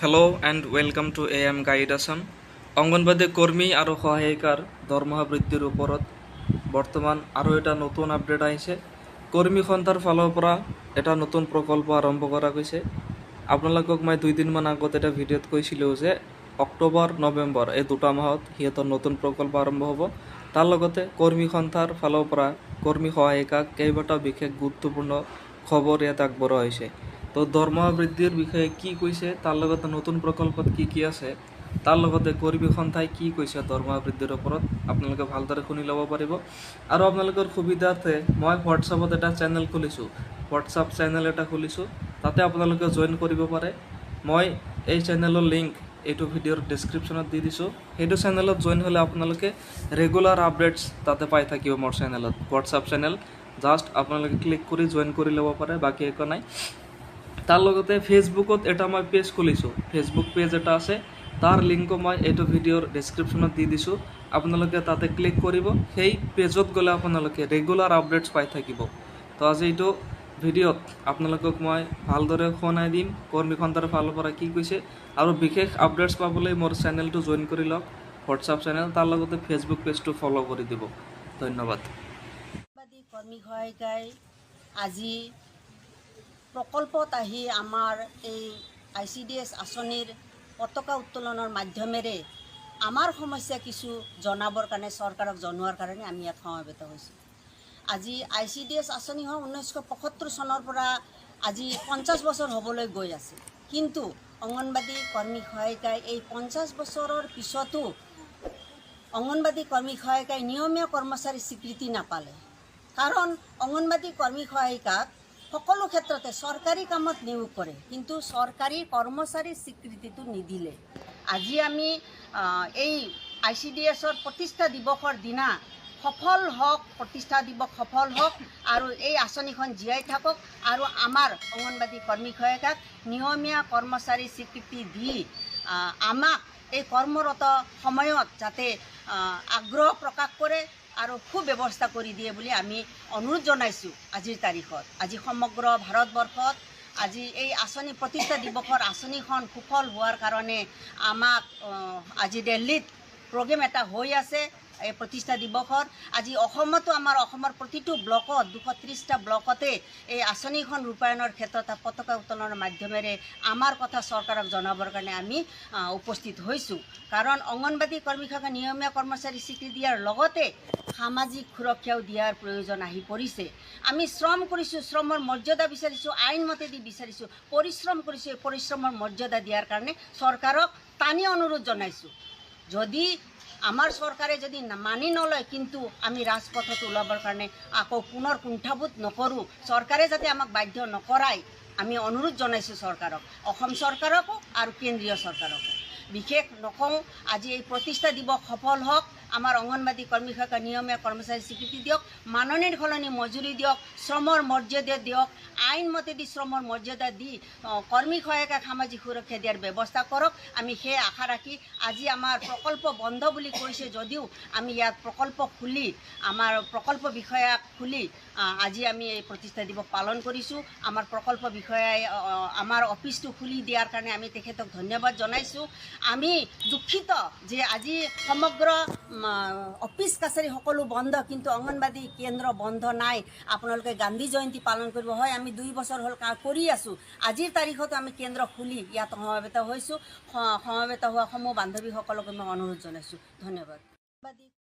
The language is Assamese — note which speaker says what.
Speaker 1: Hello' and welcome to AM guide Assam. Anganwadi কৰ্মী আৰু সহায়িকাৰ দৰমহা বৃদ্ধিৰ ওপৰত বৰ্তমান আৰু এটা নতুন আপডেট আহিছে। কৰ্মী সন্থাৰ ফালৰ পৰা এটা নতুন প্ৰকল্প আৰম্ভ কৰা গৈছে। আপোনালোকক মই 2 দিনমান আগত এটা ভিডিঅ'ত কৈছিলোঁ যে অক্টোবৰ নৱেম্বৰ এই 2টা মাহত সিহঁতৰ নতুন প্ৰকল্প আৰম্ভ হ'ব। তাৰ লগতে কৰ্মী সন্থাৰ ফালৰ পৰা কৰ্মী সহায়িকাক কেইবাটাও বিশেষ গুৰুত্বপূৰ্ণ খবৰ ইয়াত আগবঢ়োৱা হৈছে। তো দৰমহা বৃদ্ধিৰ বিষয়ে কি কৈছে, তাৰ লগতে নতুন প্ৰকল্পত কি আছে, তাৰ লগতে কৰ্মী সন্থাই কি কৈছে দৰমহা বৃদ্ধিৰ ওপৰত আপোনালোকে ভালদৰে শুনি ল'ব পাৰিব। আৰু আপোনালোকৰ সুবিধাৰ্থে মই হোৱাটছআপত এটা চেনেল খুলিছোঁ, হোৱাটছআপ চেনেল এটা খুলিছোঁ, তাতে আপোনালোকে জইন কৰিব পাৰে। মই এই চেনেলৰ লিংক এইটো ভিডিঅ'ৰ ডেছক্ৰিপশ্যনত দি দিছোঁ। সেইটো চেনেলত জইন হ'লে আপোনালোকে ৰেগুলাৰ আপডেটছ তাতে পাই থাকিব। মোৰ চেনেলত হোৱাটছআপ চেনেল জাষ্ট আপোনালোকে ক্লিক কৰি জইন কৰি ল'ব পাৰে, বাকী একো নাই। তাৰ লগতে ফেচবুকত এটা মই পেজ খুলিছোঁ, ফেচবুক পেজ এটা আছে, তাৰ লিংকো মই এইটো ভিডিঅ'ৰ ডেছক্ৰিপশ্যনত দি দিছোঁ। আপোনালোকে তাতে ক্লিক কৰিব, সেই পেজত গ'লে আপোনালোকে ৰেগুলাৰ আপডেটছ পাই থাকিব। তো আজি এইটো ভিডিঅ'ত আপোনালোকক মই ভালদৰে শুনাই দিম কৰ্মী সন্থাৰ ফালৰ পৰা কি কৈছে, আৰু বিশেষ আপডেটছ পাবলৈ মোৰ চেনেলটো জইন কৰি লওক, হোৱাটছআপ চেনেল, তাৰ লগতে ফেচবুক পেজটো ফ'ল' কৰি দিব। ধন্যবাদ।
Speaker 2: কৰ্মী সহায়িকাই আজি প্ৰকল্পত আহি আমাৰ এই ICDS আঁচনিৰ পতাকা উত্তোলনৰ মাধ্যমেৰে আমাৰ সমস্যা কিছু জনাবৰ কাৰণে, চৰকাৰক জনোৱাৰ কাৰণে আমি ইয়াত সমবেত হৈছোঁ। আজি ICDS আঁচনিখন 1975 চনৰ পৰা আজি 50 বছৰ হ'বলৈ গৈ আছে। কিন্তু অংগনবাদী কৰ্মী সহায়িকাই এই 50 বছৰৰ পিছতো অংগনবাদী কৰ্মী সহায়িকাই নিয়মীয়া কৰ্মচাৰী স্বীকৃতি নাপালে। কাৰণ অংগনবাদী কৰ্মী সহায়িকাক সকলো ক্ষেত্ৰতে চৰকাৰী কামত নিয়োগ কৰে, কিন্তু চৰকাৰী কৰ্মচাৰীৰ স্বীকৃতিটো নিদিলে। আজি আমি এই ICDSৰ প্ৰতিষ্ঠা দিৱসৰ দিনা সফল হওক, প্ৰতিষ্ঠা দিৱস সফল হওক, আৰু এই আঁচনিখন জীয়াই থাকক, আৰু আমাৰ অংগনবাদী কৰ্মী সহায়িকাক নিয়মীয়া কৰ্মচাৰী স্বীকৃতি দি আমাক এই কৰ্মৰত সময়ত যাতে আগ্ৰহ প্ৰকাশ কৰে আৰু সুব্যৱস্থা কৰি দিয়ে বুলি আমি অনুৰোধ জনাইছোঁ। আজিৰ তাৰিখত আজি সমগ্ৰ ভাৰতবৰ্ষত আজি এই আঁচনি প্ৰতিষ্ঠা দিৱসৰ আঁচনিখন সুফল হোৱাৰ কাৰণে আমাক আজি দিল্লীত প্ৰগ্ৰেম এটা হৈ আছে। এই প্ৰতিষ্ঠা দিৱসৰ আজি অসমতো আমাৰ অসমৰ প্ৰতিটো ব্লকত 230টা ব্লকতে এই আঁচনিখন ৰূপায়ণৰ ক্ষেত্ৰত পতাকা উত্তোলনৰ মাধ্যমেৰে আমাৰ কথা চৰকাৰক জনাবৰ কাৰণে আমি উপস্থিত হৈছোঁ। কাৰণ অংগনবাদী কৰ্মী সহায়িকা নিয়মীয়া কৰ্মচাৰী স্বীকৃতি দিয়াৰ লগতে সামাজিক সুৰক্ষাও দিয়াৰ প্ৰয়োজন আহি পৰিছে। আমি শ্ৰম কৰিছোঁ, শ্ৰমৰ মৰ্যাদা বিচাৰিছোঁ, আইনমতেদি বিচাৰিছোঁ, পৰিশ্ৰম কৰিছোঁ, এই পৰিশ্ৰমৰ মৰ্যাদা দিয়াৰ কাৰণে চৰকাৰক টানি অনুৰোধ জনাইছোঁ। যদি আমাৰ চৰকাৰে যদি মানি নলয়, কিন্তু আমি ৰাজপথত ওলাবৰ কাৰণে আকৌ পুনৰ কুণ্ঠাবোধ নকৰোঁ, চৰকাৰে যাতে আমাক বাধ্য নকৰায় আমি অনুৰোধ জনাইছোঁ চৰকাৰক, অসম চৰকাৰকো আৰু কেন্দ্ৰীয় চৰকাৰকো। বিশেষ নকওঁ, আজি এই প্ৰতিষ্ঠা দিৱস সফল হওক, আমাৰ অংগনবাদী কৰ্মী সহায়িকা নিয়মীয়া কৰ্মচাৰী স্বীকৃতি দিয়ক, মাননিৰ সলনি মজুৰি দিয়ক, শ্ৰমৰ মৰ্যাদা দিয়ক, আইনমতেদি শ্ৰমৰ মৰ্যাদা দি কৰ্মী সহায়িকাক সামাজিক সুৰক্ষা দিয়াৰ ব্যৱস্থা কৰক। আমি সেই আশা ৰাখি আজি আমাৰ প্ৰকল্প বন্ধ বুলি কৈছে যদিও আমি ইয়াত প্ৰকল্প খুলি, আমাৰ প্ৰকল্প বিষয়াক খুলি আজি আমি এই প্ৰতিষ্ঠা দিৱস পালন কৰিছোঁ। আমাৰ প্ৰকল্প বিষয়াই আমাৰ অফিচটো খুলি দিয়াৰ কাৰণে আমি তেখেতক ধন্যবাদ জনাইছোঁ। আমি দুখিত যে আজি সমগ্ৰ অফিচ কাছাৰী সকলো বন্ধ, কিন্তু অংগনবাদী কেন্দ্ৰ বন্ধ নাই। আপোনালোকে গান্ধী জয়ন্তী পালন কৰিব, হয় আমি 2 বছৰ হ'ল কৰি আছোঁ। আজিৰ তাৰিখতো আমি কেন্দ্ৰ খুলি ইয়াত সমবেত হৈছোঁ। সমবেত হোৱা সমূহ বান্ধৱীসকলক মই অনুৰোধ জনাইছোঁ। ধন্যবাদ।